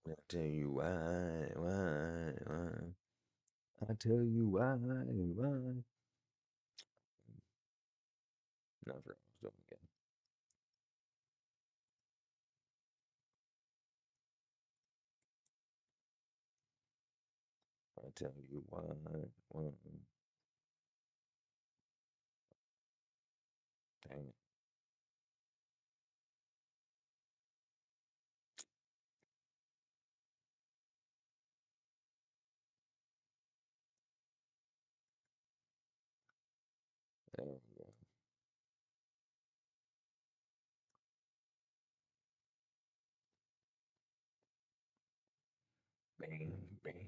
I tell you why. I tell you why. No, I forgot what I was doing again. I tell you why. Dang it. There we go. Bang, bang, bang.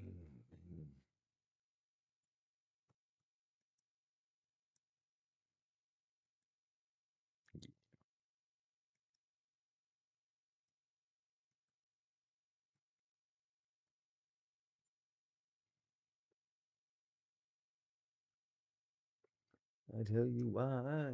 I tell you why.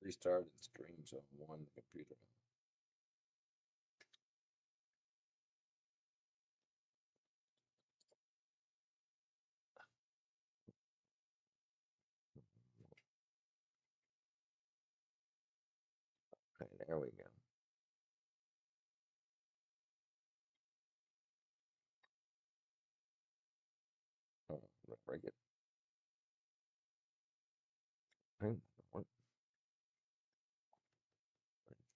Restarted the stream, so I'm on the computer. Okay, there we go. Oh, break it. Okay, let's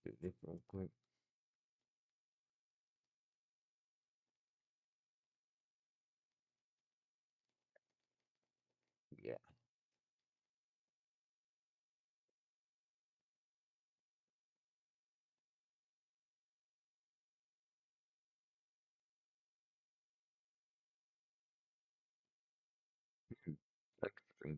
do this real quick. Yeah. Extreme.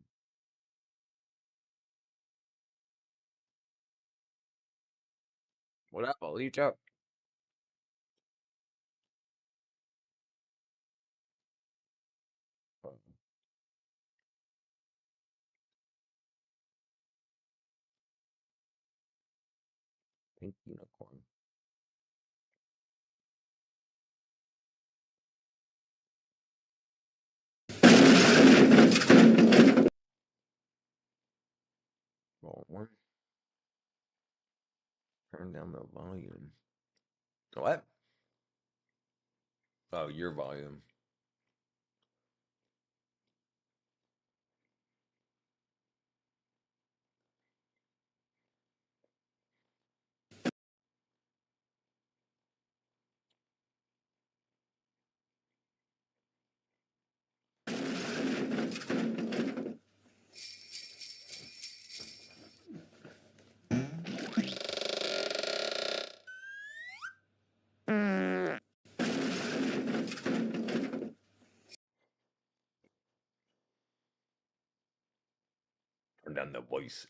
What up? I'll eat up. Pink unicorn. Wrong one. Turn down the volume. What? Oh, your volume. Turn down the voice.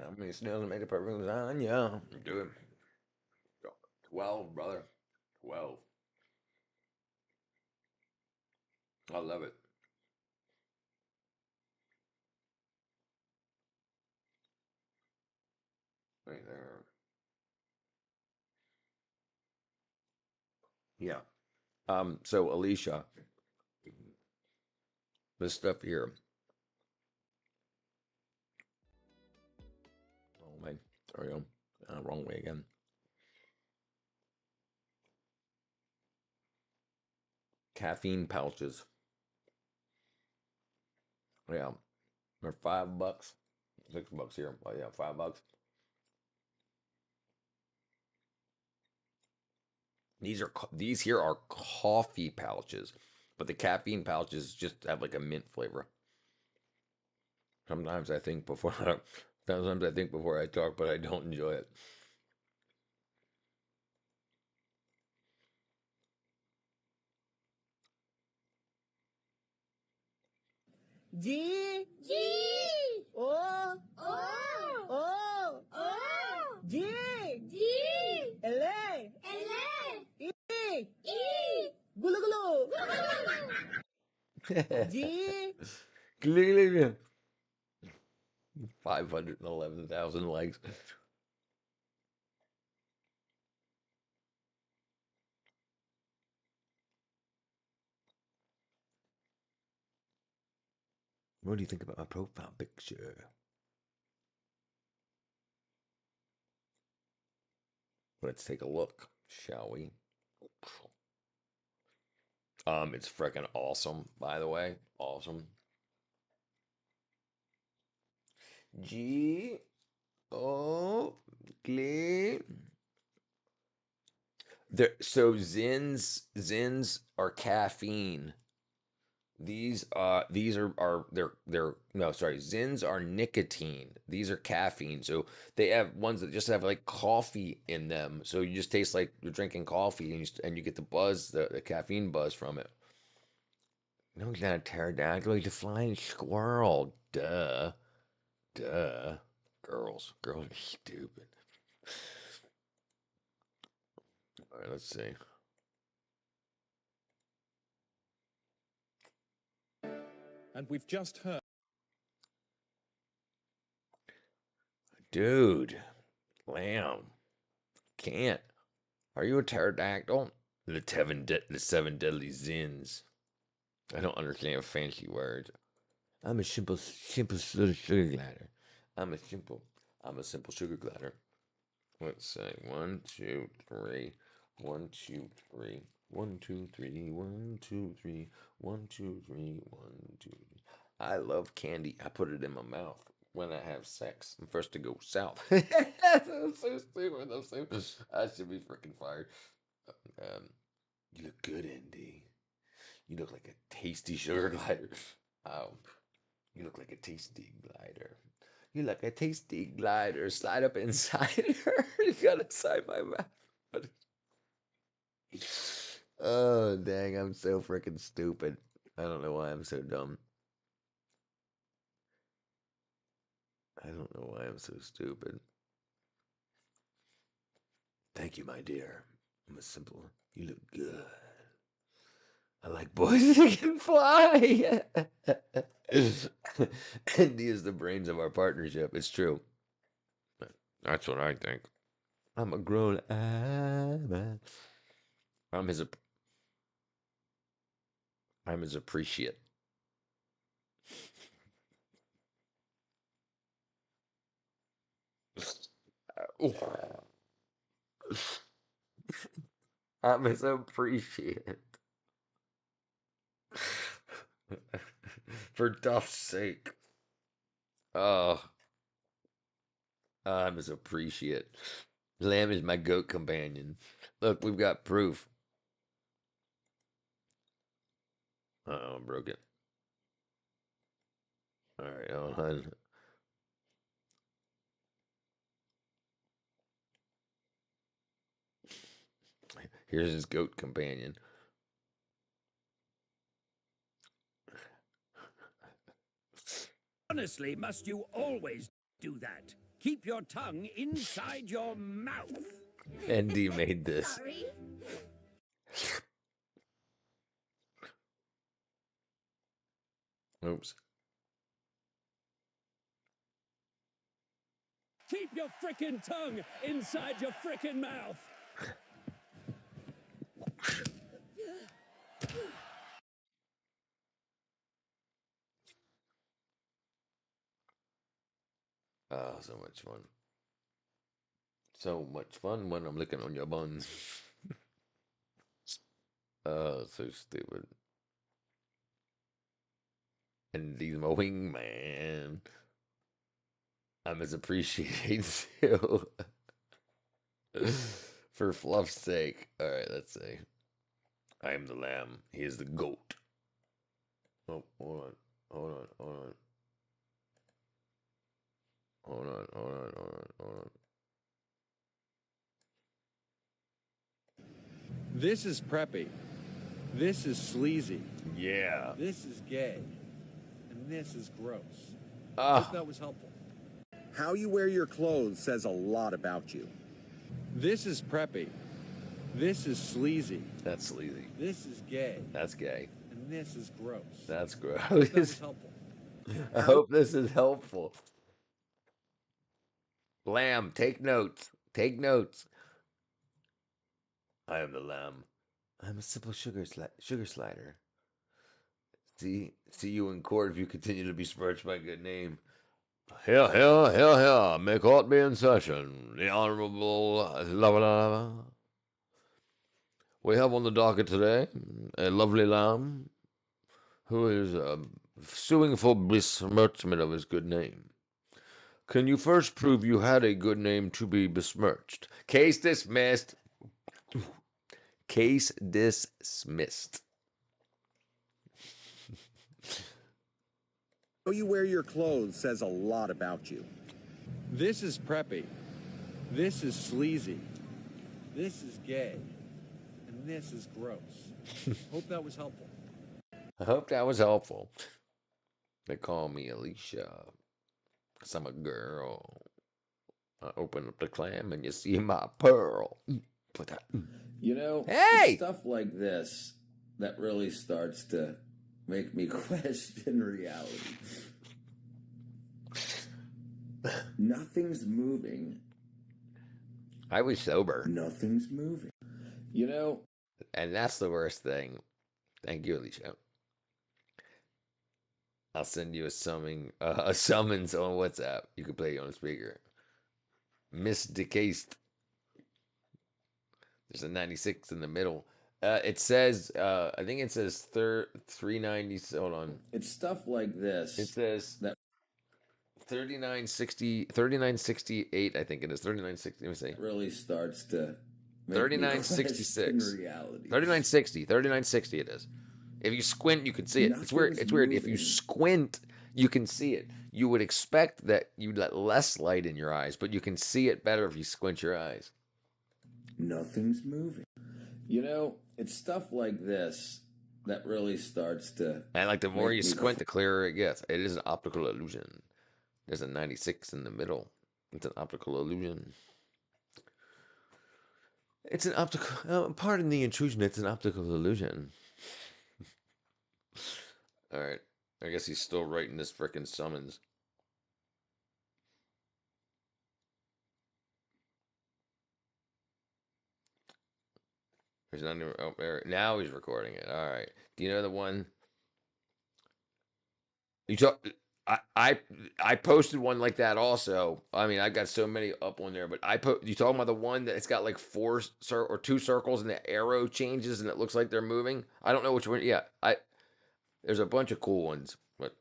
How many snails made a perfect lasagna? Do it. 12, brother. 12. I love it. Right there. Yeah. So Alicia, this stuff here. Wrong way. There we go. Wrong way again. Caffeine pouches. Yeah. They're $5. $6 here. Oh yeah, $5. These here are coffee pouches, but the caffeine pouches just have like a mint flavor. Sometimes I think before sometimes I think before I talk, but I don't enjoy it. G. G. O. O. O. O. G. G. L. L. E. E. Gulu gulu. G. 511,000 likes. What do you think about my profile picture? Let's take a look, shall we? It's freaking awesome, by the way. Awesome. G O G. So Zins are caffeine. These are they're no, sorry, Zins are nicotine. These are caffeine. So they have ones that just have like coffee in them. So you just taste like you're drinking coffee, and you get the buzz, the caffeine buzz from it. No, he's not a pterodactyl. He's a flying squirrel. Duh. Duh. Girls are stupid. All right, let's see. And we've just heard. Dude, lamb, can't. Are you a pterodactyl? The seven deadly zins. I don't understand fancy words. I'm a simple little sugar glider. I'm a simple sugar glider. Let's say 1, 2, 3. 1, 2, 3. 1, 2, 3. 1, 2, 3. 1, 2, 3. 1, 2, 3. I love candy. I put it in my mouth when I have sex. I'm first to go south. That's so stupid. I'm so, I should be freaking fired. Um, you look good, Andy. You look like a tasty sugar glider. Um, you look like a tasty glider. You like a tasty glider. Slide up inside her. You got inside my mouth. Oh, dang. I'm so freaking stupid. I don't know why I'm so dumb. I don't know why I'm so stupid. Thank you, my dear. I'm a simple. You look good. I like boys that can fly. Andy is the brains of our partnership. It's true. That's what I think. I'm a grown man. I'm his. I'm his appreciate. I'm his appreciate. For Duff's sake. Oh, I'm his appreciate. Lamb is my goat companion. Look, we've got proof. Uh-oh, I broke it. Alright, hold on. Here's his goat companion. Honestly, must you always do that? Keep your tongue inside your mouth. Andy made this. Sorry. Oops. Keep your frickin' tongue inside your frickin' mouth. Oh, so much fun. So much fun when I'm licking on your buns. Oh, so stupid. And he's my wingman. I'm as appreciated too. For fluff's sake. Alright, let's see. I am the lamb. He is the goat. Oh, hold on. Hold on. Hold on. Hold on. Hold on. Hold on. Hold on. This is preppy. This is sleazy. Yeah. This is gay. And And this is gross. Ah, Hope that was helpful. How you wear your clothes says a lot about you. This is preppy. This is sleazy. that's sleazy. This is gay. That's gay. And this is gross. That's Hope that was gross. helpful. I hope this is helpful. Lamb, take notes. Take notes. I am the lamb. I'm a simple sugar slider. See you in court if you continue to be smirched by good name. Here. May court be in session. The Honorable Lava. We have on the docket today a lovely lamb who is suing for besmirchment of his good name. Can you first prove you had a good name to be besmirched? Case dismissed. Case dismissed. How you wear your clothes says a lot about you. This is preppy. This is sleazy. This is gay. And this is gross. Hope that was helpful. I hope that was helpful. They call me Alicia, 'cause I'm a girl. I open up the clam and you see my pearl. Put that. You know, Hey! it's stuff like this that really starts to make me question reality. Nothing's moving. I was sober, Nothing's moving. You know, and that's the worst thing. Thank you, Alicia. I'll send you a summons on WhatsApp. You can play it on a speaker. Miss Decased. There's a 96 in the middle. It says, I think it says 390. Hold on. it's stuff like this. It says that 3968. I think it is 3960. Let me see. really starts to make 3966. me question reality. 3960 it is. If you squint, you can see it. It's weird. It's weird. If you Nothing's squint, you can see it. You would expect that you'd let less light in your eyes, but you can see it better if you squint your eyes. Nothing's moving. You know, it's stuff like this that really starts to And like the more make you me squint, the clearer it gets. It is an optical illusion. There's a 96 in the middle. It's an optical illusion. It's an optical. Pardon the intrusion. It's an optical illusion. All right. I guess he's still writing this frickin' summons. There's not even. Oh, there. Now he's recording it. All right. Do you know the one? You talk. I posted one like that also. I mean, I got so many up on there, but you talking about the one that it's got like or two circles and the arrow changes and it looks like they're moving? I don't know which one. Yeah, there's a bunch of cool ones, but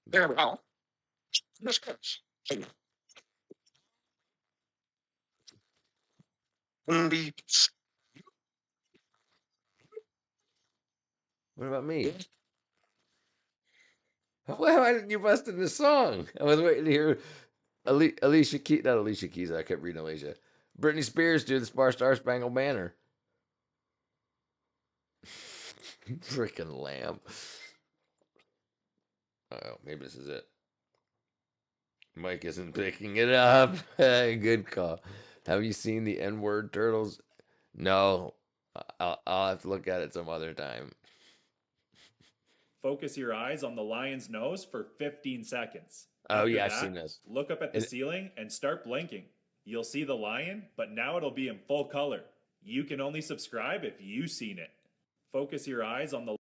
very well. What about me? Why didn't you bust in the song? I was waiting to hear Alicia Keys. Not Alicia Keys. I kept reading Alicia. Britney Spears do the Star Spangled Banner. Freaking lamb. Oh, maybe this is it. Mike isn't picking it up. Good call. Have you seen the N-word turtles? No. I'll have to look at it some other time. Focus your eyes on the lion's nose for 15 seconds. Oh, After yeah, I've that, seen this. Look up at the ceiling and start blinking. You'll see the lion, but now it'll be in full color. You can only subscribe if you've seen it. Focus your eyes on the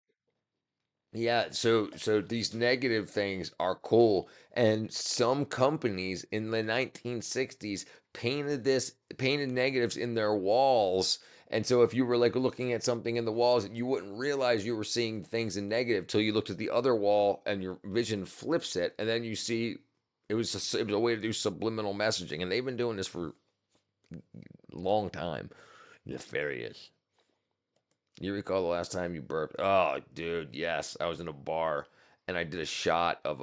Yeah, so these negative things are cool, and some companies in the 1960s painted negatives in their walls, and so if you were like looking at something in the walls, you wouldn't realize you were seeing things in negative till you looked at the other wall and your vision flips it, and then you see it was a way to do subliminal messaging, and they've been doing this for a long time. Nefarious. You recall the last time you burped? Oh, dude, yes. I was in a bar and I did a shot of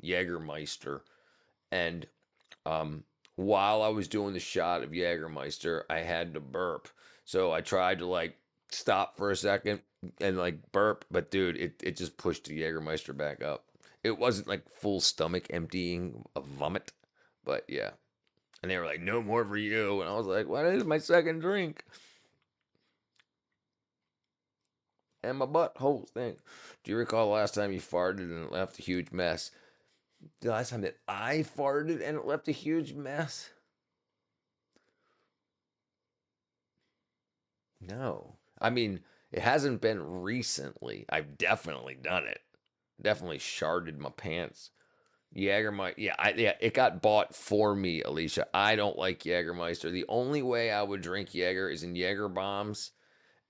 Jägermeister, and while I was doing the shot of Jägermeister, I had to burp. So I tried to like stop for a second and like burp, but dude, it just pushed the Jägermeister back up. It wasn't like full stomach emptying of vomit, but yeah. And they were like, no more for you. And I was like, what is my second drink? And my butthole stink. Do you recall the last time you farted and it left a huge mess? The last time that I farted and it left a huge mess? No. I mean, it hasn't been recently. I've definitely done it. Definitely sharded my pants. Jägermeister. Yeah, it got bought for me, Alicia. I don't like Jägermeister. The only way I would drink Jäger is in Jäger bombs,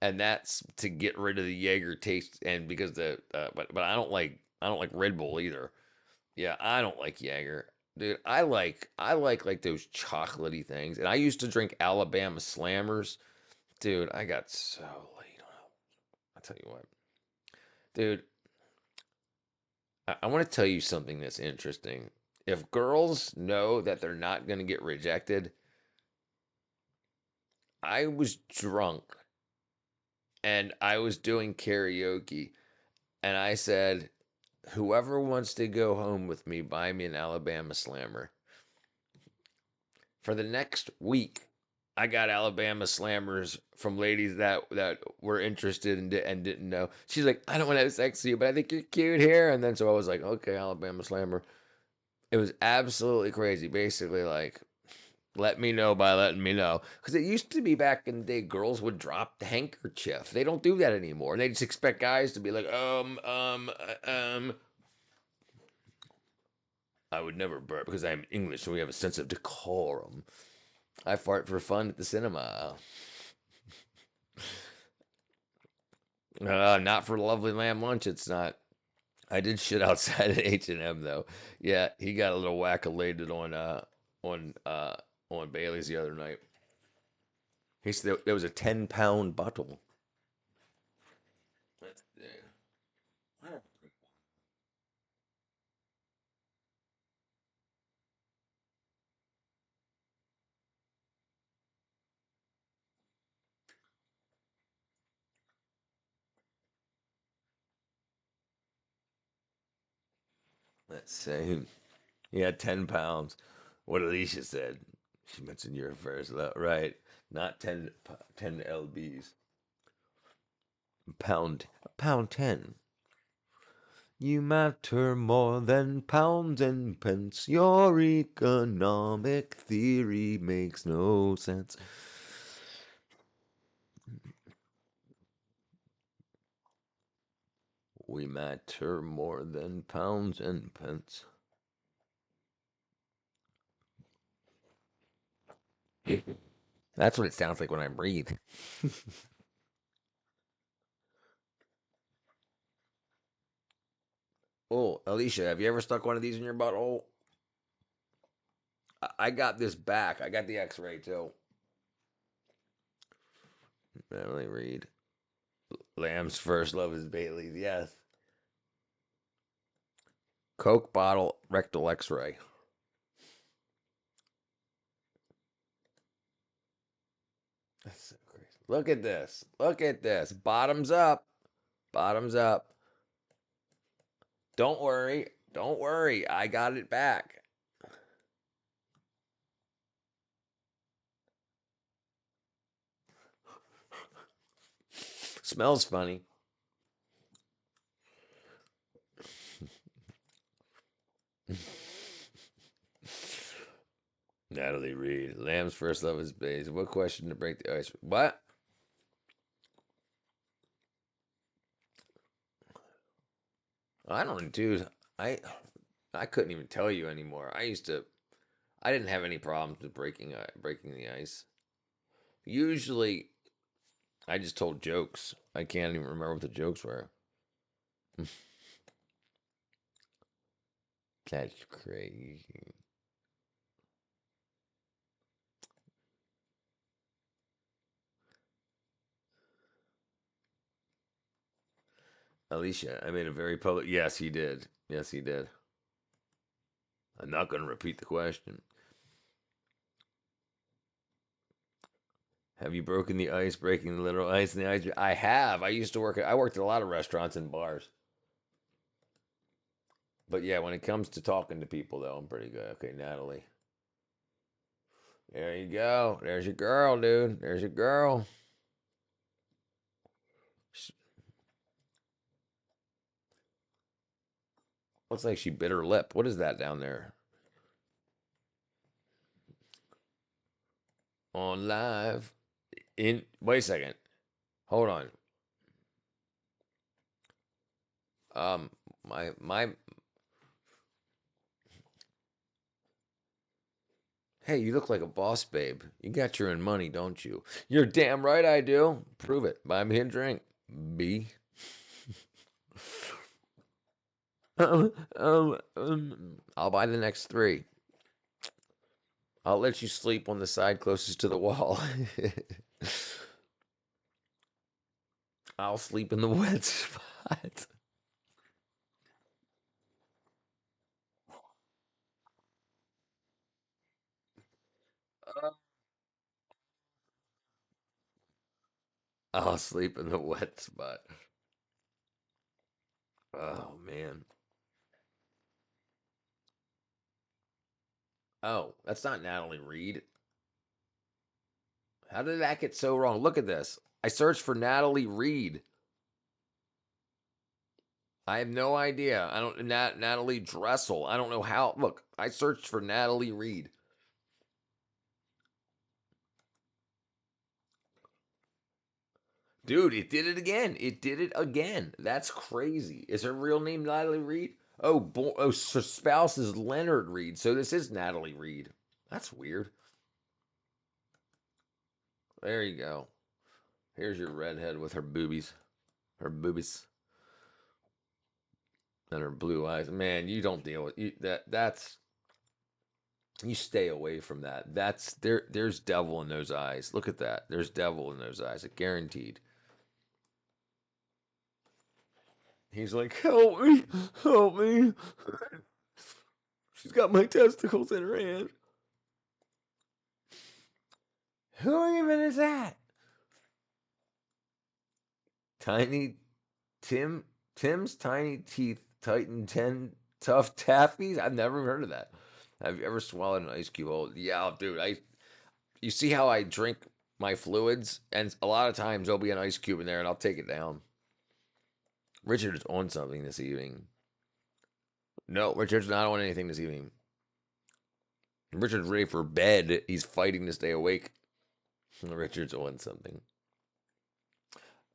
and that's to get rid of the Jaeger taste. And because but I don't like Red Bull either. Yeah, I don't like Jaeger, dude. I like those chocolatey things, and I used to drink Alabama Slammers, dude. I got so late on. I'll tell you what, dude. I want to tell you something that's interesting. If girls know that they're not going to get rejected, I was drunk and I was doing karaoke, and I said, whoever wants to go home with me, buy me an Alabama Slammer. For the next week, I got Alabama Slammers from ladies that were interested and didn't know. She's like, I don't want to have sex with you, but I think you're cute here. And then so I was like, okay, Alabama Slammer. It was absolutely crazy. Basically, like, let me know by letting me know. Because it used to be back in the day, girls would drop the handkerchief. They don't do that anymore. They just expect guys to be like, I would never burp because I'm English and we have a sense of decorum. I fart for fun at the cinema. Not for lovely lamb lunch. It's not. I did shit outside at H&M though. Yeah, he got a little whack-a-lated on on Bailey's the other night. He said there was a 10-pound bottle. Let's see. Let's see. He had 10 pounds. What Alicia said. She mentioned your first love. Right. Not 10 lbs. Pound 10. You matter more than pounds and pence. Your economic theory makes no sense. We matter more than pounds and pence. That's what it sounds like when I breathe. Oh, Alicia, have you ever stuck one of these in your butthole? I got this back. I got the X-ray too. Emily Reed. Lamb's first love is Bailey's. Yes. Coke bottle rectal X-ray. That's so crazy. Look at this. Look at this. Bottoms up. Bottoms up. Don't worry. Don't worry. I got it back. Smells funny. Natalie Reed. Lamb's first love is Bailey's. What question to break the ice? What? I don't, dude. I I couldn't even tell you anymore. I didn't have any problems with breaking the ice. Usually, I just told jokes. I can't even remember what the jokes were. That's crazy. Alicia, I made a very public. Yes, he did. Yes, he did. I'm not going to repeat the question. Have you broken the ice, breaking the literal ice in the ice? I have. I worked at a lot of restaurants and bars. But yeah, when it comes to talking to people, though, I'm pretty good. Okay, Natalie. There you go. There's your girl, dude. There's your girl. Looks like she bit her lip. What is that down there? On live. Wait a second. Hold on. Um, my. Hey, you look like a boss, babe. You got your own money, don't you? You're damn right I do. Prove it. Buy me a drink. B. I'll buy the next 3. I'll let you sleep on the side closest to the wall. I'll sleep in the wet spot. I'll sleep in the wet spot. Oh, man. Oh, that's not Natalie Reed. How did that get so wrong? Look at this. I searched for Natalie Reed. I have no idea. I don't Natalie Dressel. I don't know how. Look, I searched for Natalie Reed. Dude, it did it again. It did it again. That's crazy. Is her real name Natalie Reed? Oh, her spouse is Leonard Reed. So this is Natalie Reed. That's weird. There you go. Here's your redhead with her boobies. Her boobies. And her blue eyes. Man, you don't deal with that's you stay away from that. There's devil in those eyes. Look at that. There's devil in those eyes. Guaranteed. He's like, help me, help me. She's got my testicles in her hand. Who even is that? Tiny Tim's Tiny Teeth Titan 10 Tough Taffies? I've never heard of that. Have you ever swallowed an ice cube? Oh, yeah, dude. You see how I drink my fluids? And a lot of times there'll be an ice cube in there and I'll take it down. Richard is on something this evening. No, Richard's not on anything this evening. Richard's ready for bed. He's fighting to stay awake. Richard's on something.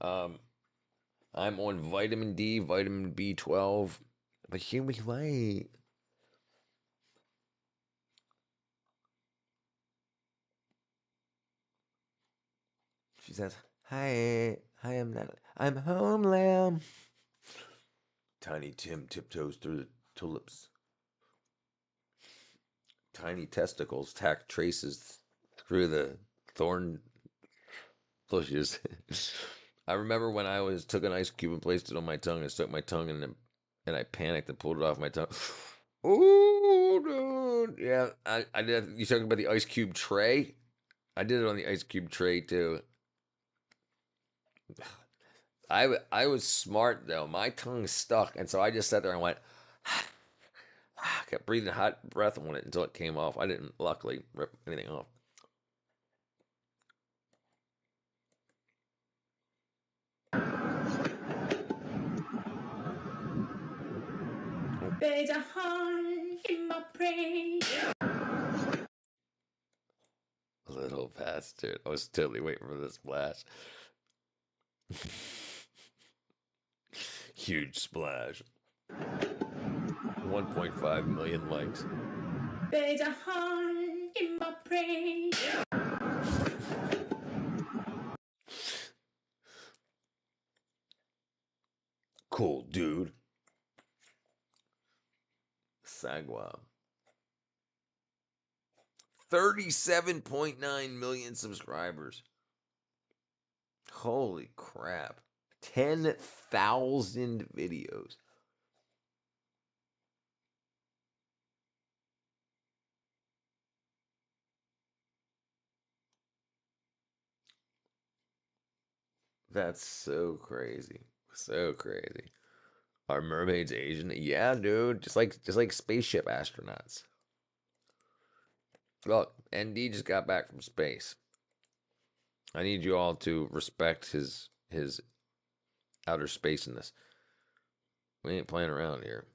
I'm on vitamin D, vitamin B12. But here we wait. She says, hi, I'm home, lamb. Tiny Tim tiptoes through the tulips. Tiny testicles tack traces through the thorn bushes. I remember when I took an ice cube and placed it on my tongue and stuck my tongue in it, and I panicked and pulled it off my tongue. Oh, dude. Yeah, I did. You talking about the ice cube tray? I did it on the ice cube tray too. I was smart though. My tongue stuck, and so I just sat there and went. Kept breathing hot breath on it until it came off. I didn't luckily rip anything off. There's a heart in my brain. Little bastard. I was totally waiting for the splash. Huge splash. 1.5 million likes. There's a heart in my brain. Cool, dude. Sagwa. 37.9 million subscribers. Holy crap. 10,000 videos. That's so crazy. So crazy. Are mermaids Asian? Yeah, dude. Just like spaceship astronauts. Look, ND just got back from space. I need you all to respect his outer spaceness. We ain't playing around here.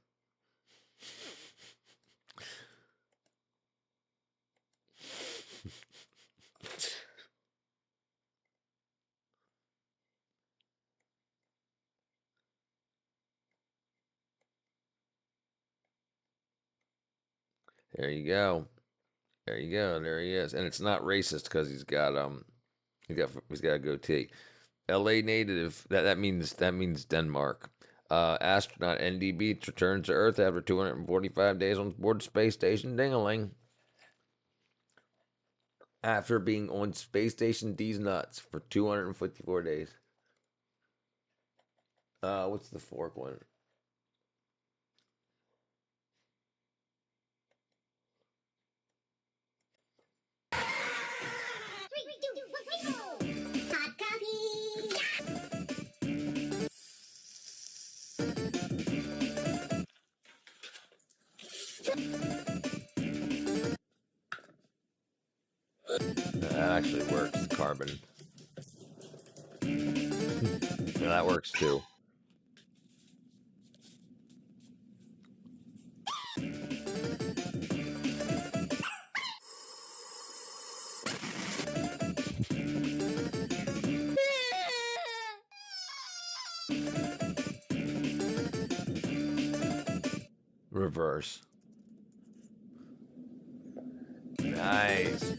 There you go. There you go. There he is. And it's not racist because he's got a goatee. L.A. native. That means Denmark. Astronaut ND Beats returns to Earth after 245 days on board space station Dingaling. After being on space station D's nuts for 254 days. What's the fork one? That actually works. Carbon. Yeah, that works too. Reverse. Nice.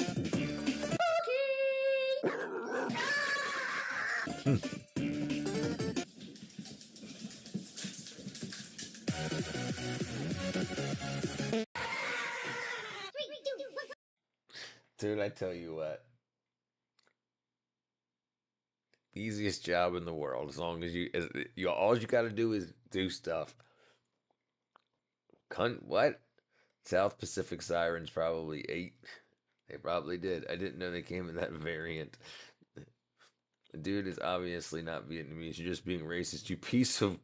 Dude, I tell you what. Easiest job in the world. As long as you all you got to do is do stuff. What? South Pacific Sirens probably ate. They probably did. I didn't know they came in that variant. The dude is obviously not Vietnamese. You're just being racist, you piece of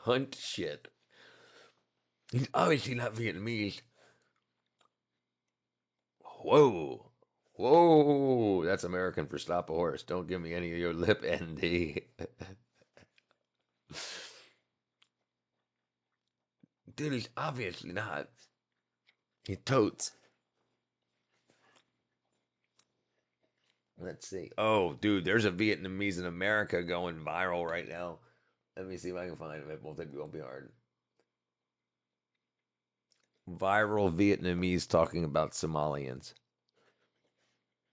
cunt shit. He's obviously not Vietnamese. Whoa. Whoa. That's American for stop a horse. Don't give me any of your lip, ND. Dude, he's obviously not. He totes. Let's see. Oh, dude, there's a Vietnamese in America going viral right now. Let me see if I can find him. It won't be hard. Viral Vietnamese talking about Somalians.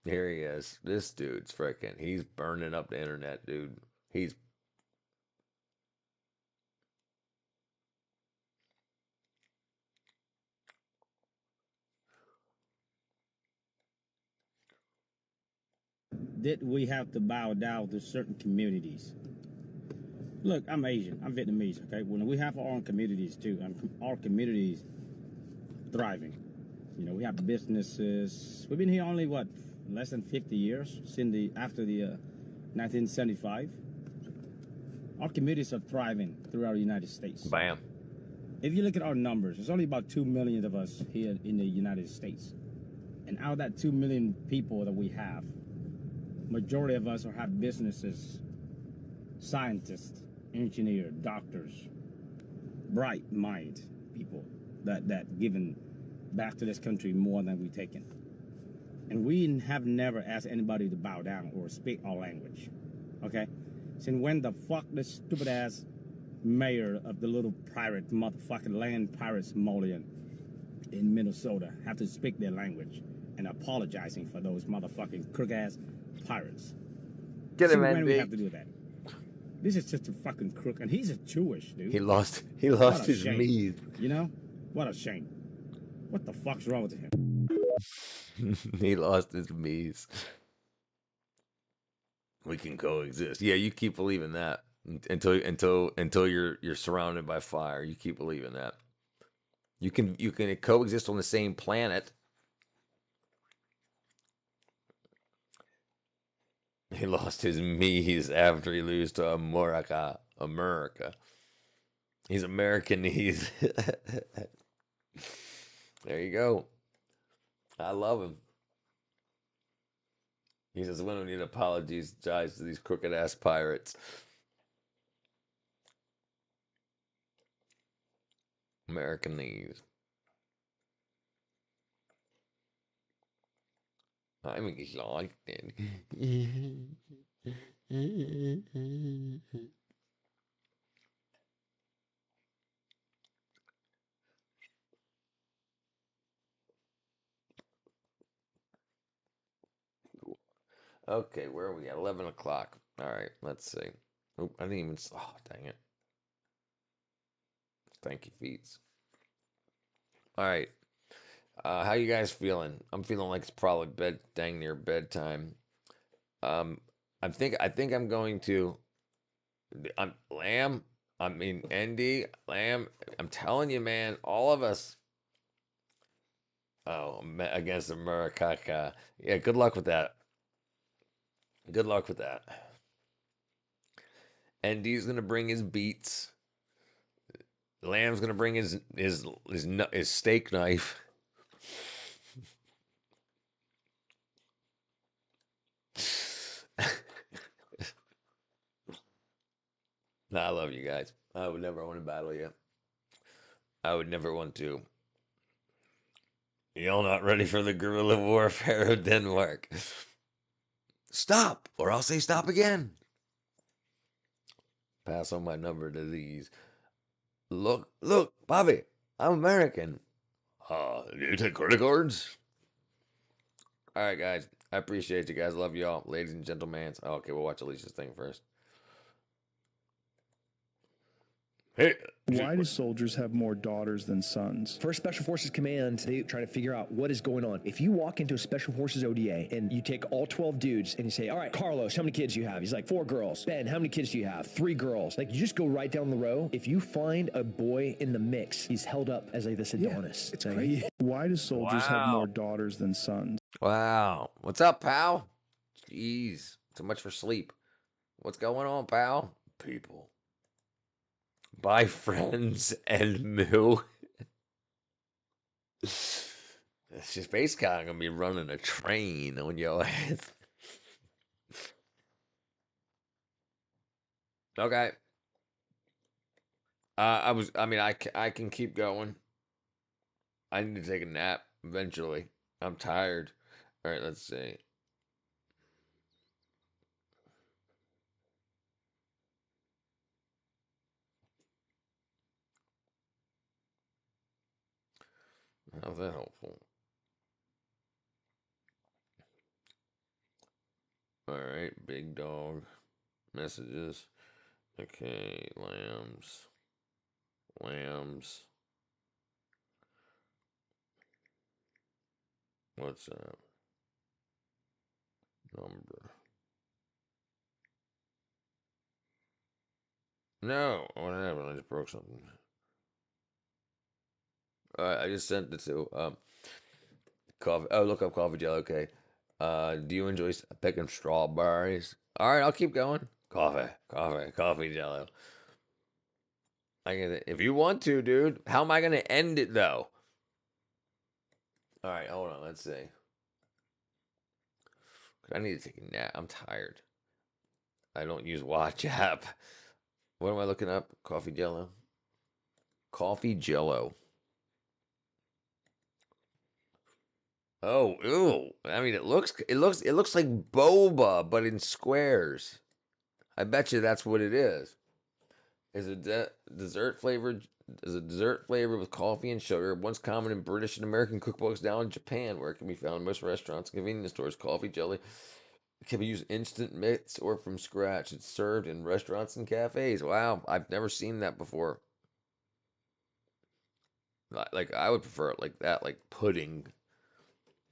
Here he is. This dude's freaking. He's burning up the internet, dude. He's. That we have to bow down to certain communities. Look, I'm Asian. I'm Vietnamese. Okay, when we have our own communities too, and our communities thriving. You know, we have businesses. We've been here only what, less than 50 years since after the 1975. Our communities are thriving throughout the United States. Bam. If you look at our numbers, there's only about 2 million of us here in the United States, and out of that 2 million people that we have, majority of us have businesses, scientists, engineers, doctors, bright mind people that given back to this country more than we've taken. And we have never asked anybody to bow down or speak our language. Okay? Since when the fuck this stupid ass mayor of the little pirate motherfucking land pirate Somalian in Minnesota have to speak their language and apologizing for those motherfucking crook ass pirates? Get him, when we NB. have to do that? This is just a fucking crook, and he's a Jewish dude. He lost What a his shame. knees. You know? What a shame. What the fuck's wrong with him? He lost his knees. We can coexist. Yeah, you keep believing that until you're surrounded by fire. You keep believing that. You can coexist on the same planet. He lost his me's after he lose to America. America. He's Americanese. There you go. I love him. He says, "We don't need apologies to these crooked ass pirates." Americanese. I'm exhausted. Okay, where are we at? 11 o'clock. All right, let's see. Oh, I didn't even. Oh, dang it. Stanky Feetz. All right. How you guys feeling? I'm feeling like it's probably dang near bedtime. I think I'm going to. I'm Lamb. I mean, ND Lamb. I'm telling you, man. All of us. Oh, against America. Yeah. Good luck with that. Good luck with that. ND's gonna bring his beats. Lamb's gonna bring his steak knife. Nah, I love you guys. I would never want to battle you. I would never want to. Y'all not ready for the guerrilla warfare of Denmark. Stop, or I'll say stop again. Pass on my number to these. Look, Bobby, I'm American. Do you take credit cards? All right, guys. I appreciate you guys. Love y'all. Ladies and gentlemen. Oh, okay, we'll watch Alicia's thing first. Hey. Why do soldiers have more daughters than sons? For Special Forces Command, they try to figure out what is going on. If you walk into a Special Forces ODA and you take all 12 dudes and you say, all right, Carlos, how many kids do you have? He's like, 4 girls. Ben, how many kids do you have? 3 girls. Like, you just go right down the row. If you find a boy in the mix, he's held up as like this Adonis. Yeah, it's crazy. Why do soldiers have more daughters than sons? Wow. What's up, pal? Jeez. Too much for sleep. What's going on, pal? People. Bye, friends and moo. It's just basically I'm gonna be running a train on your ass. Okay. I can keep going. I need to take a nap eventually. I'm tired. All right, let's see. How's that helpful? All right, big dog. Messages. Okay, lambs. What's that? Number. No, what happened? I just broke something. I just sent it to coffee. Oh, look up coffee gel. Okay. Do you enjoy picking strawberries? All right, I'll keep going. Coffee jello. I get it. If you want to, dude. How am I gonna end it though? All right, hold on. Let's see. I need to take a nap. I'm tired. I don't use Watch app. What am I looking up? Coffee jello. Coffee jello. Oh, ew. I mean, it looks like boba, but in squares. I bet you that's what it is. Is a dessert flavored is a dessert flavor with coffee and sugar. Once common in British and American cookbooks, now in Japan, where it can be found in most restaurants and convenience stores. Coffee jelly can be used instant mix or from scratch. It's served in restaurants and cafes. Wow, I've never seen that before. Like I would prefer it like that, like pudding.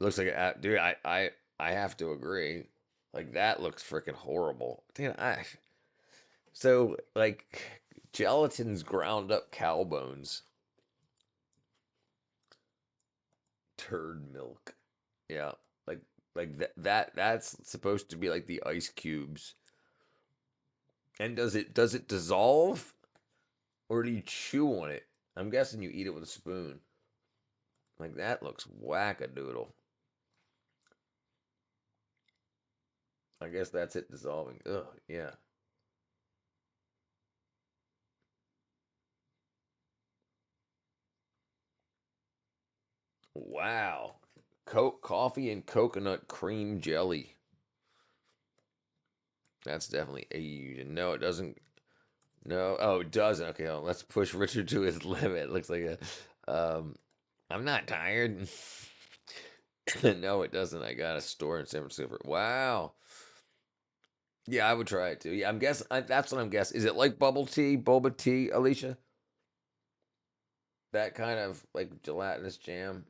Looks like a dude. I have to agree. Like that looks freaking horrible. Dude, so like gelatin's ground up cow bones. Turd milk. Yeah, Like that's supposed to be like the ice cubes. And does it dissolve or do you chew on it? I'm guessing you eat it with a spoon. Like that looks wackadoodle. I guess that's it dissolving. Ugh, yeah. Wow. Coffee and coconut cream jelly. That's definitely a no. It doesn't. No. Oh, it doesn't. Okay, well, let's push Richard to his limit. Looks like a. I'm not tired. No, it doesn't. I got a store in San Francisco. Wow. Yeah, I would try it too. Yeah, I'm guessing. That's what I'm guessing. Is it like bubble tea, boba tea, Alicia? That kind of like gelatinous jam.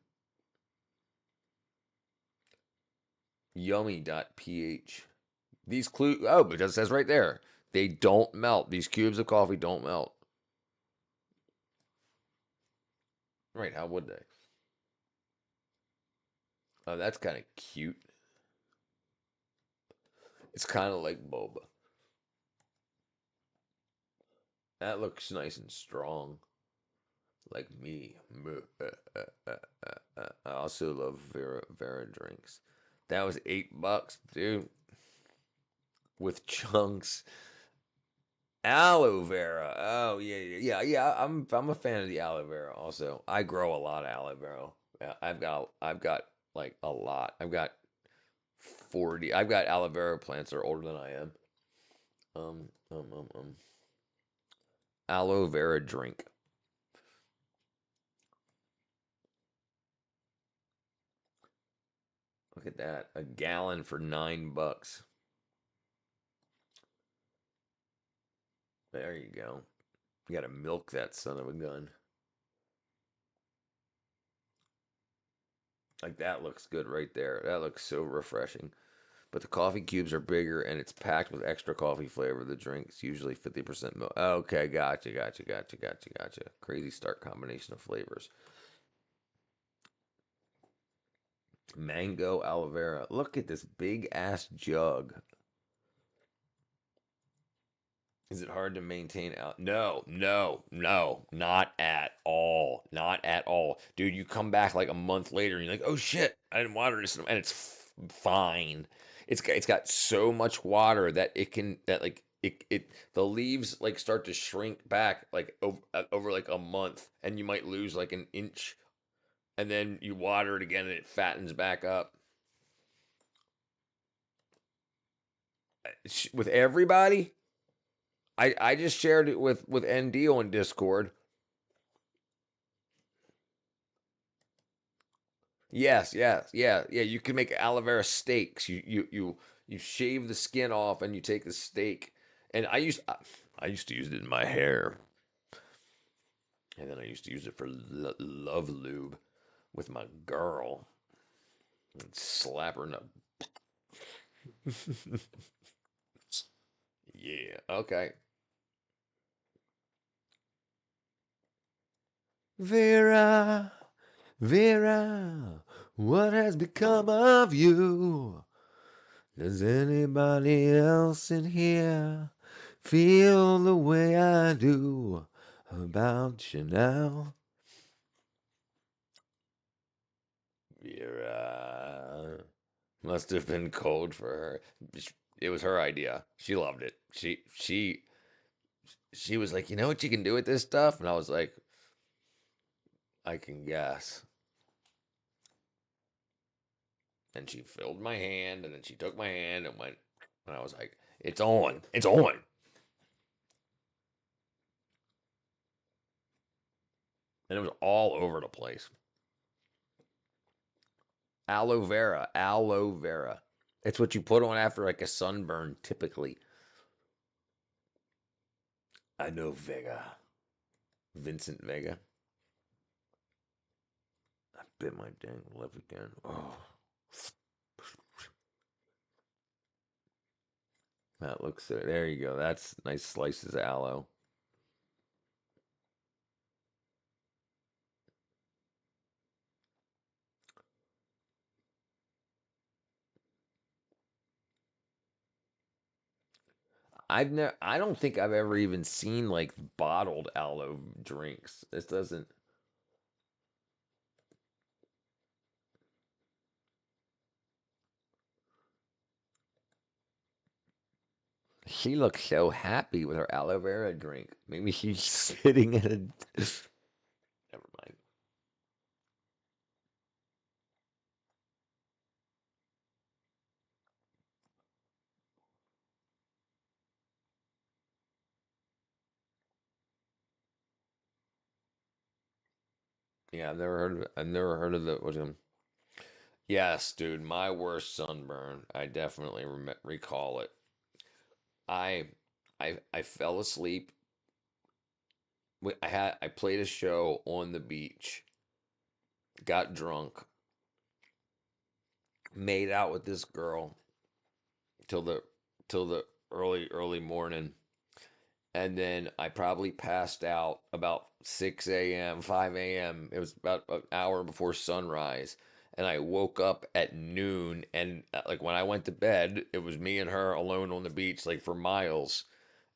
Yummy.ph. These clue. Oh, but it says right there. They don't melt. These cubes of coffee don't melt. Right, how would they? Oh, that's kind of cute. It's kind of like boba. That looks nice and strong. Like me. I also love Vera drinks. That was $8, dude. With chunks. Aloe vera. Oh yeah. I'm a fan of the aloe vera. Also, I grow a lot of aloe vera. Yeah, I've got like a lot. I've got 40. I've got aloe vera plants that are older than I am. Um um um um. Aloe vera drink. Look at that. A gallon for $9. There you go. You gotta milk that son of a gun. Like that looks good right there. That looks so refreshing. But the coffee cubes are bigger and it's packed with extra coffee flavor. The drink's usually 50% milk. Okay, gotcha. Crazy stark combination of flavors. Mango aloe vera. Look at this big ass jug. Is it hard to maintain out? No, not at all. Not at all. Dude, you come back like a month later and you're like, oh shit, I didn't water this. And it's fine. It's got so much water that it can, that like, the leaves like start to shrink back like over like a month and you might lose like an inch and then you water it again and it fattens back up. With everybody, I just shared it with ND on Discord. Yes, yeah. You can make aloe vera steaks. You shave the skin off and you take the steak. And I used to use it in my hair, and then I used to use it for love lube with my girl. And slap her in the. Yeah. Okay. Vera, Vera, what has become of you? Does anybody else in here feel the way I do about you now? Vera. Must have been cold for her. It was her idea. She loved it. She was like, you know what you can do with this stuff? And I was like, I can guess. And she filled my hand, and then she took my hand and went, and I was like, it's on. It's on. And it was all over the place. Aloe vera. Aloe vera. It's what you put on after like a sunburn, typically. I know Vega. Vincent Vega. I bit my dang lip again. Oh. That looks there you go. That's nice slices of aloe. I don't think I've ever even seen like bottled aloe drinks. This doesn't. She looks so happy with her aloe vera drink. Maybe she's sitting in a. Never mind. Yeah, I've never heard of the. What's it? Yes, dude, my worst sunburn. I definitely recall it. I, I fell asleep. I played a show on the beach. Got drunk. Made out with this girl till the till the early morning, and then I probably passed out about 6 a.m., 5 a.m. It was about an hour before sunrise, and I woke up at noon. And like when I went to bed, it was me and her alone on the beach, like for miles.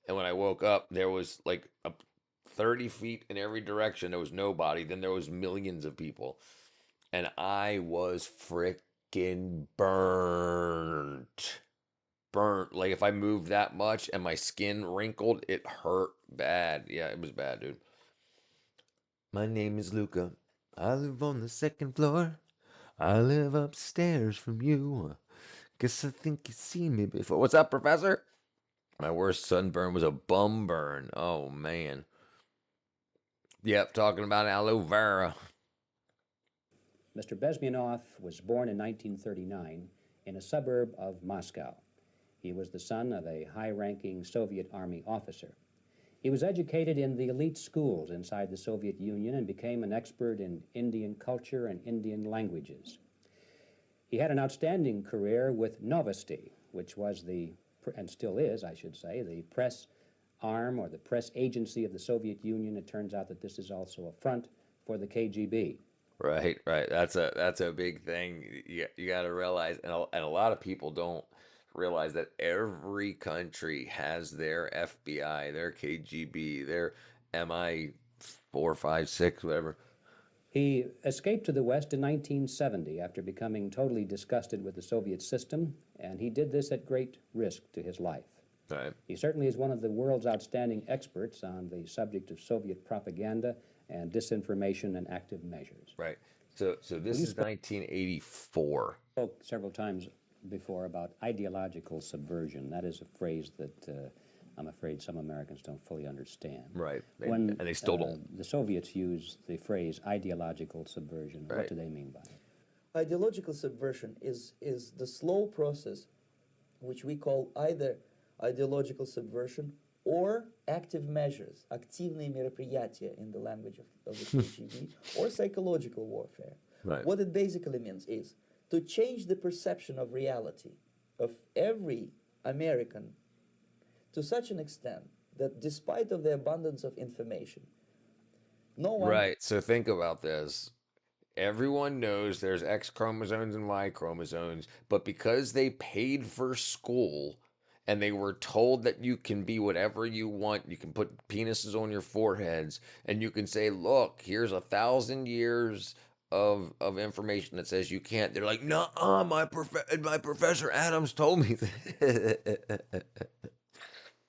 And when I woke up, there was like 30 feet in every direction. There was nobody. Then there was millions of people, and I was freaking burnt. Burnt. Like if I moved that much and my skin wrinkled, it hurt bad. Yeah, it was bad, dude. My name is Luca. I live on the second floor. I live upstairs from you. Guess I think you've seen me before. What's up, Professor? My worst sunburn was a bum burn. Oh, man. Yep, talking about aloe vera. Mr. Bezmenov was born in 1939 in a suburb of Moscow. He was the son of a high-ranking Soviet Army officer. He was educated in the elite schools inside the Soviet Union and became an expert in Indian culture and Indian languages. He had an outstanding career with Novosti, which was and still is, I should say, the press arm or the press agency of the Soviet Union. It turns out that this is also a front for the KGB. Right, right. That's a big thing. You got to realize, and a lot of people don't realize that every country has their FBI, their KGB, their MI 456, whatever. He escaped to the West in 1970 after becoming totally disgusted with the Soviet system, and he did this at great risk to his life. Right. He certainly is one of the world's outstanding experts on the subject of Soviet propaganda and disinformation and active measures. Right. So this is 1984. Spoke several times before about ideological subversion. That is a phrase that I'm afraid some Americans don't fully understand. Right. And they still don't. The Soviets use the phrase ideological subversion. Right. What do they mean by it? Ideological subversion is the slow process which we call either ideological subversion or active measures, активные мероприятия in the language of the KGB, or psychological warfare. Right. What it basically means is to change the perception of reality of every American to such an extent that despite of the abundance of information, no one... Right. So think about this. Everyone knows there's X chromosomes and Y chromosomes, but because they paid for school and they were told that you can be whatever you want, you can put penises on your foreheads, and you can say, look, here's 1,000 years of information that says you can't. They're like, nah, my Professor Adams told me that.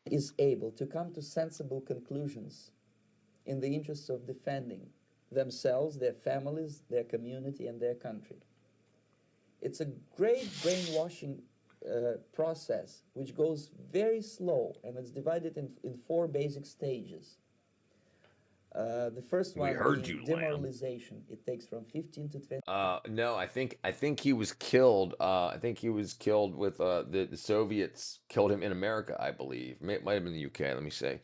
Is able to come to sensible conclusions in the interests of defending themselves, their families, their community, and their country. It's a great brainwashing process which goes very slow, and it's divided in 4 basic stages. The first one being demoralization. It takes from 15 to 20. No, I think he was killed. I think he was killed with the Soviets killed him in America, I believe. It might have been the UK. Let me see.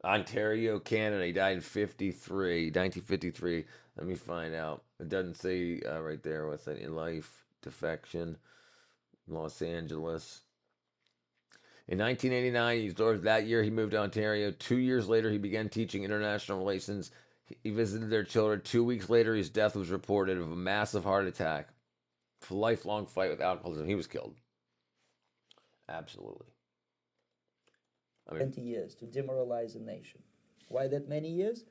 Ontario, Canada. He died in 1953. Let me find out. It doesn't say right there what's that in life. Defection, Los Angeles. In 1989, that year he moved to Ontario. 2 years later, he began teaching international relations. He visited their children. 2 weeks later, his death was reported of a massive heart attack. For a lifelong fight with alcoholism, he was killed. Absolutely. I mean, 20 years to demoralize a nation. Why that many years?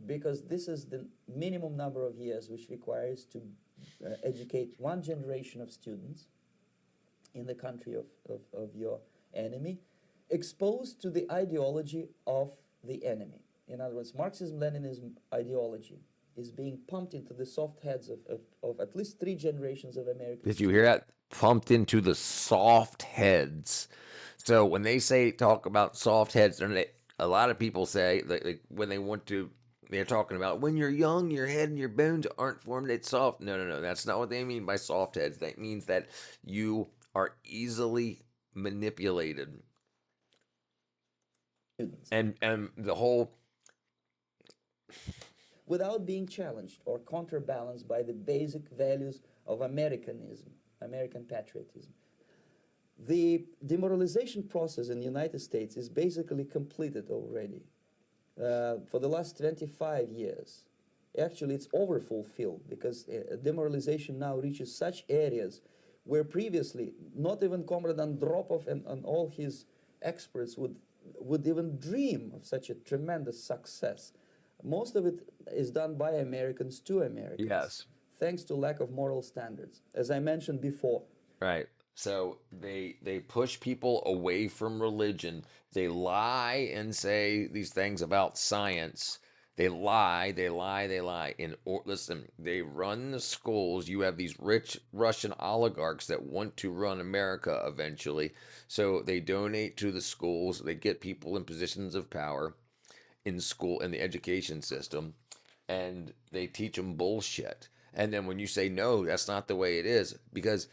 Because this is the minimum number of years which requires to educate one generation of students in the country of your enemy, exposed to the ideology of the enemy. In other words, Marxism-Leninism ideology is being pumped into the soft heads of at least 3 generations of Americans. did you hear that? Pumped into the soft heads. So when they talk about soft heads, a lot of people say like when they want to, they're talking about when you're young, your head and your bones aren't formed. It's soft. No. That's not what they mean by soft heads. That means that you are easily manipulated. And the whole, without being challenged or counterbalanced by the basic values of Americanism, American patriotism. The demoralization process in the United States is basically completed already. For the last 25 years. Actually, it's overfulfilled because demoralization now reaches such areas where previously not even Comrade Andropov and all his experts would even dream of such a tremendous success. Most of it is done by Americans to Americans. yes. Thanks to lack of moral standards. As I mentioned before, Right. So they push people away from religion. They lie and say these things about science. They lie. Listen, they run the schools. You have these rich Russian oligarchs that want to run America eventually. So they donate to the schools. They get people in positions of power in school, in the education system, and they teach them bullshit. And then when you say no, that's not the way it is, because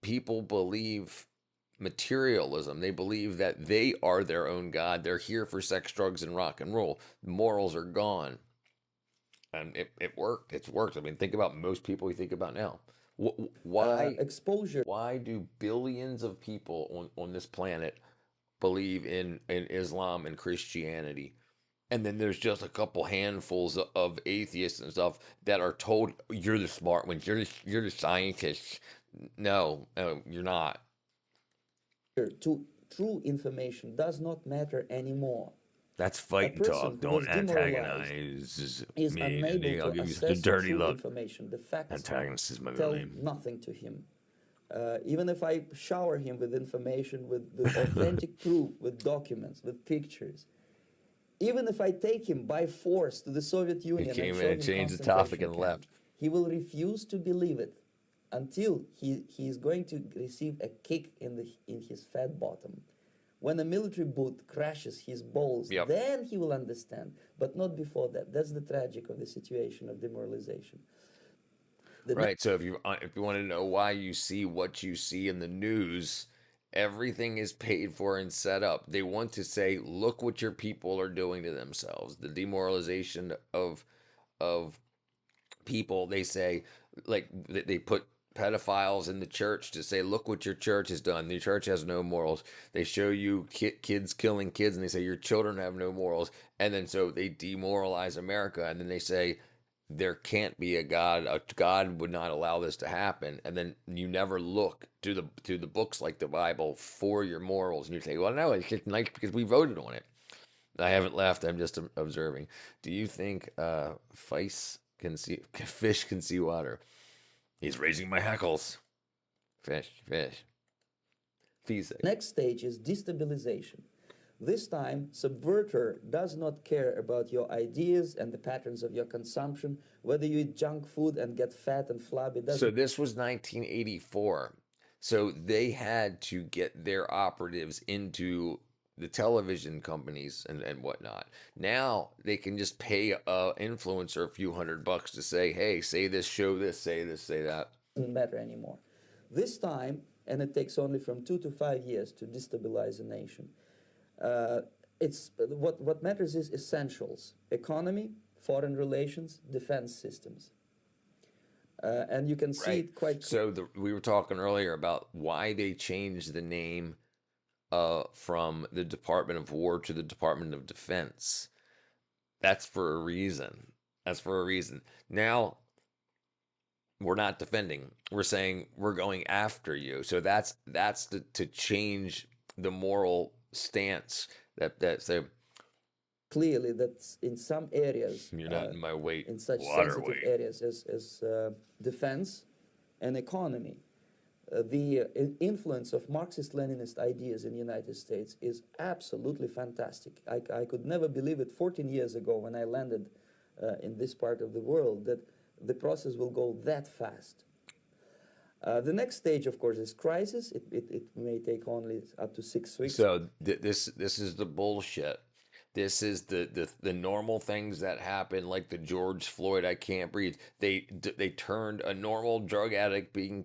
people believe materialism. They believe that they are their own God. They're here for sex, drugs, and rock and roll. Morals are gone. And it worked. It's worked. I mean, think about most people you think about now. Why exposure? Why do billions of people on this planet believe in Islam and Christianity? And then there's just a couple handfuls of atheists and stuff that are told you're the smart ones, you're the scientists. No, you're not. To true information does not matter anymore. That's fighting talk. Don't antagonize is me. unable I'll to give you the assess dirty true look. information. The facts Antagonist is my tell middle name. nothing to him. Even if I shower him with information, with the authentic proof, with documents, with pictures, even if I take him by force to the Soviet Union He came and in show and him changed the topic concentration and camps, left. he will refuse to believe it until he is going to receive a kick in his fat bottom. When a military boot crashes his balls, then he will understand, but not before that. That's the tragic of the situation of demoralization. Right. So if you want to know why you see what you see in the news, everything is paid for and set up. They want to say, look what your people are doing to themselves. The demoralization of people. They say, like, they put pedophiles in the church to say, look what your church has done. The church has no morals. They show you kids killing kids and they say your children have no morals. And then so they demoralize America, and then they say there can't be a God. A God would not allow this to happen. And then you never look to the books like the Bible for your morals. And you say, well, no, it's just nice because we voted on it. I haven't left. I'm just observing. Do you think Fish can see water? He's raising my hackles. Fish. Next stage is destabilization. This time, subverter does not care about your ideas and the patterns of your consumption, whether you eat junk food and get fat and flabby. So this was 1984. So they had to get their operatives into the television companies and whatnot. Now they can just pay a influencer a few $100 to say, hey, say this, show this, say this, say that. Doesn't matter anymore. This time, and it takes only from 2 to 5 years to destabilize a nation. It's what matters is essentials: economy, foreign relations, defense systems. And you can see it quite. So we were talking earlier about why they changed the name from the Department of War to the Department of Defense. That's for a reason. That's for a reason. Now we're not defending. We're saying we're going after you. So that's to change the moral stance that so Clearly that in some areas, you're not in my weight in such water sensitive weight. areas as defense and economy, the influence of Marxist-Leninist ideas in the United States is absolutely fantastic. I could never believe it 14 years ago when I landed in this part of the world that the process will go that fast. The next stage, of course, is crisis. It may take only up to 6 weeks. So this is the bullshit. This is the normal things that happen, like the George Floyd "I can't breathe." They turned a normal drug addict being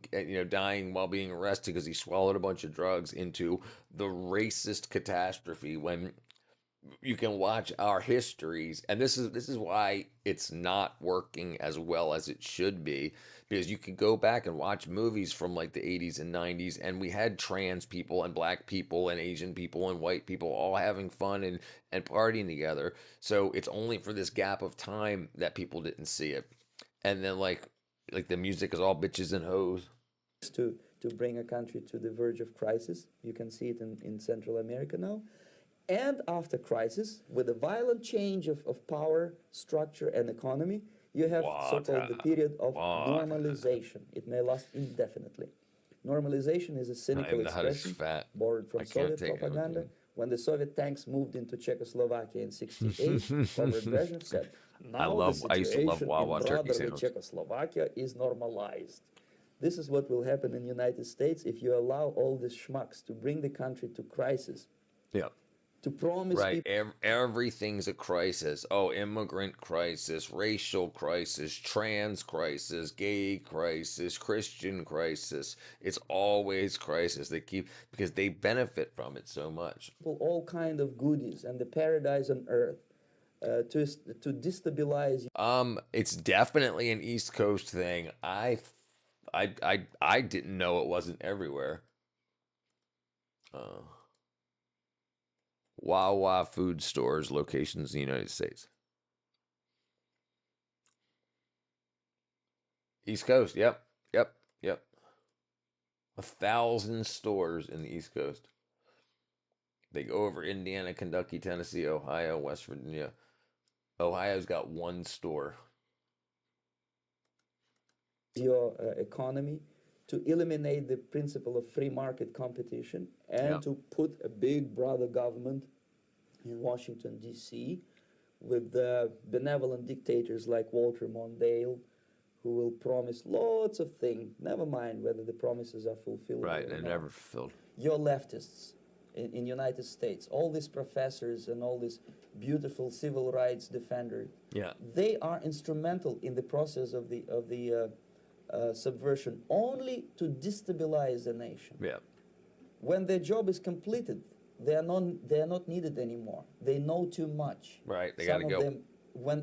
dying while being arrested because he swallowed a bunch of drugs into the racist catastrophe when you can watch our histories, and this is why it's not working as well as it should be, because you can go back and watch movies from like the 80s and 90s, and we had trans people and black people and Asian people and white people all having fun and partying together. So it's only for this gap of time that people didn't see it. And then like the music is all bitches and hoes. To bring a country to the verge of crisis. You can see it in Central America now. And after crisis, with a violent change of power, structure, and economy, you have so-called the period of normalization. It may last indefinitely. Normalization is a cynical expression borrowed from Soviet propaganda. When the Soviet tanks moved into Czechoslovakia in '68, Comrade Brezhnev said, now the situation in brotherly Czechoslovakia is normalized. This is what will happen in the United States if you allow all these schmucks to bring the country to crisis. Yeah. To promise people. Everything's a crisis. Oh, immigrant crisis, racial crisis, trans crisis, gay crisis, Christian crisis. It's always crisis. They keep, because they benefit from it so much. All kind of goodies and the paradise on earth to destabilize. It's definitely an East Coast thing. I didn't know it wasn't everywhere. Wawa food stores locations in the United States. East Coast, yep. 1,000 stores in the East Coast. They go over Indiana, Kentucky, Tennessee, Ohio, West Virginia. Ohio's got one store. Your economy, to eliminate the principle of free market competition, and to put a big brother government in Washington, D.C., with benevolent dictators like Walter Mondale, who will promise lots of things, never mind whether the promises are fulfilled. Right, they're never fulfilled. Your leftists in United States, all these professors and all these beautiful civil rights defenders, they are instrumental in the process of the subversion only to destabilize the nation. Yeah. When their job is completed, they are not needed anymore. They know too much. Right. They gotta go. Some of them,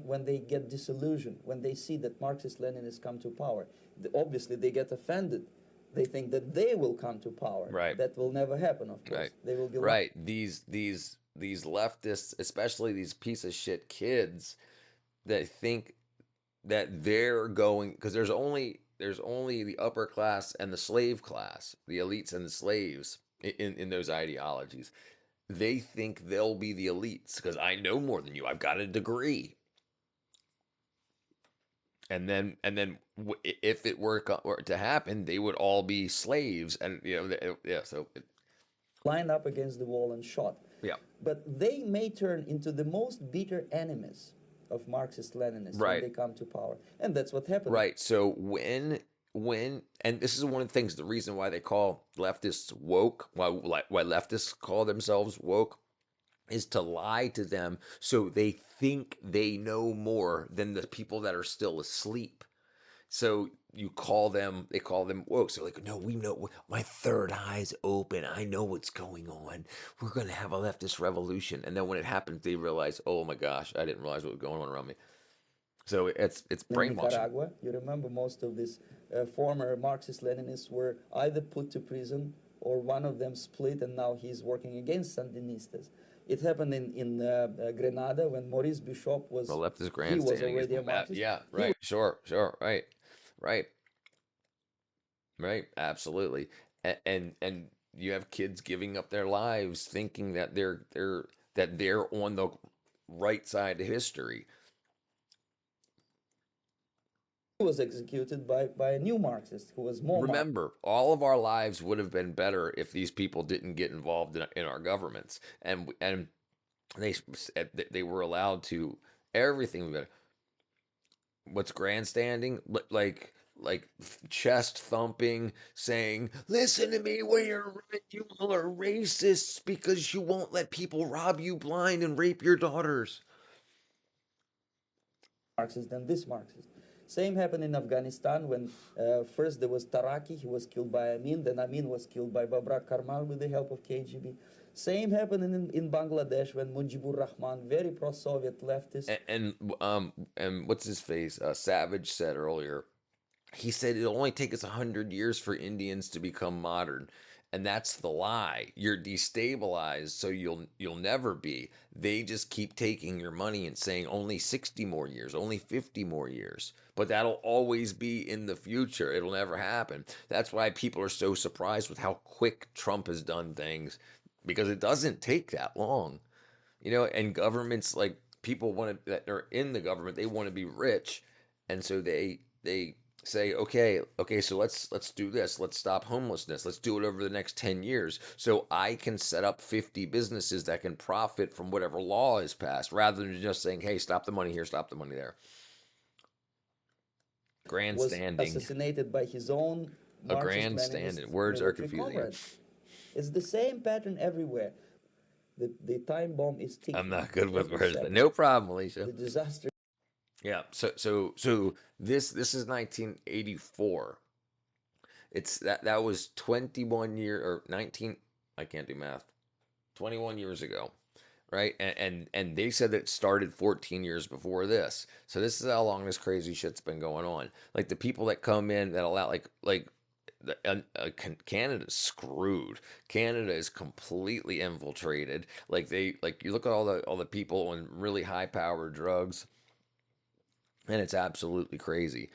when they get disillusioned, when they see that Marxist-Leninists come to power, obviously they get offended. They think that they will come to power. Right. That will never happen, of course. Right. They will be right. These leftists, especially these piece of shit kids, that think that they're going, because there's only the upper class and the slave class, the elites and the slaves in those ideologies. They think they'll be the elites because I know more than you. I've got a degree. And then if it were to happen, they would all be slaves, and so lined up against the wall and shot. Yeah. But they may turn into the most bitter enemies of Marxist-Leninists when they come to power, and that's what happened. Right. So when and this is one of the things, the reason why they call leftists woke, why leftists call themselves woke, is to lie to them so they think they know more than the people that are still asleep. So they call them woke. So like, no, we know, my third eye's open. I know what's going on. We're going to have a leftist revolution. And then when it happens, they realize, oh my gosh, I didn't realize what was going on around me. So it's brainwashing. In Nicaragua, you remember most of these former Marxist-Leninists were either put to prison or one of them split, and now he's working against Sandinistas. It happened in Grenada when Maurice Bishop was. The leftist He was grandstanding is already a Marxist. yeah, He right, sure, right, right, right, absolutely, and you have kids giving up their lives thinking that they're on the right side of history. was executed by a new Marxist who was more Marxist. Remember, all of our lives would have been better if these people didn't get involved in our governments, and they were allowed to everything would be better. What's grandstanding? Like chest thumping, saying, "Listen to me, when you're right, you all are racists because you won't let people rob you blind and rape your daughters." Marxist than this Marxist. Same happened in Afghanistan when first there was Taraki, he was killed by Amin, then Amin was killed by Babrak Karmal with the help of KGB. Same happened in Bangladesh when Mujibur Rahman, very pro-Soviet leftist. And what's his face? Savage said earlier. He said it'll only take us 100 years for Indians to become modern, and that's the lie. You're destabilized, so you'll never be. They just keep taking your money and saying only 60 more years, only 50 more years. But that'll always be in the future. It'll never happen. That's why people are so surprised with how quick Trump has done things, because it doesn't take that long. And governments, like, people want to, that are in the government, they want to be rich, and so they say, okay, so let's do this. Let's stop homelessness. Let's do it over the next 10 years so I can set up 50 businesses that can profit from whatever law is passed, rather than just saying, hey, stop the money here, stop the money there. Grandstanding. Was assassinated by his own Marxist grandstanding. Words are confusing. Comrades. It's the same pattern everywhere. The time bomb is ticking. I'm not good with words, but no problem, Alicia. The disaster. Yeah. So this is 1984. It's that was 21 year or 19. I can't do math. 21 years ago, right? And they said that it started 14 years before this. So this is how long this crazy shit's been going on. Like the people that come in that allow like. Canada's screwed. Canada is completely infiltrated. Like you look at all the people on really high powered drugs, and it's absolutely crazy.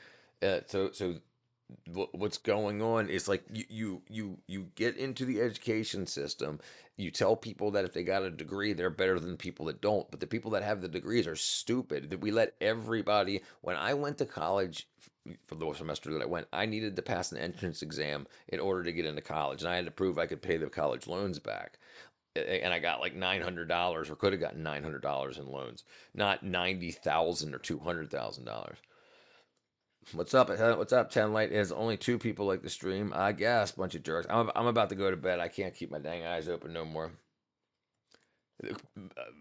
So what's going on is like you get into the education system. You tell people that if they got a degree, they're better than people that don't. But the people that have the degrees are stupid. That we let everybody. When I went to college for the semester that I went, I needed to pass an entrance exam in order to get into college, and I had to prove I could pay the college loans back. And I got like $900, or could have gotten $900 in loans, not $90,000 or $200,000. What's up? What's up, 10 Light? There's only 2 people like the stream. I guess, bunch of jerks. I'm about to go to bed. I can't keep my dang eyes open no more.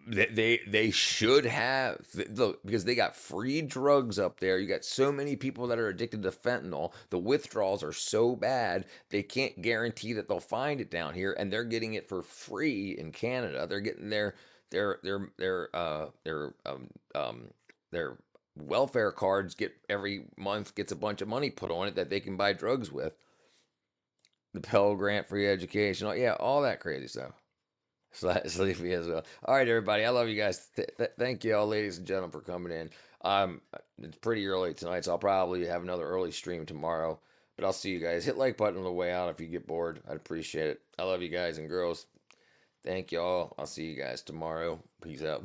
They should have, look, because they got free drugs up there. You got so many people that are addicted to fentanyl. The withdrawals are so bad they can't guarantee that they'll find it down here, and they're getting it for free in Canada. They're getting their welfare cards get every month gets a bunch of money put on it that they can buy drugs with. The Pell Grant, free education, yeah, all that crazy stuff. Sleepy as well. All right, everybody. I love you guys. Thank you all, ladies and gentlemen, for coming in. It's pretty early tonight, so I'll probably have another early stream tomorrow. But I'll see you guys. Hit like button on the way out if you get bored. I'd appreciate it. I love you guys and girls. Thank you all. I'll see you guys tomorrow. Peace out.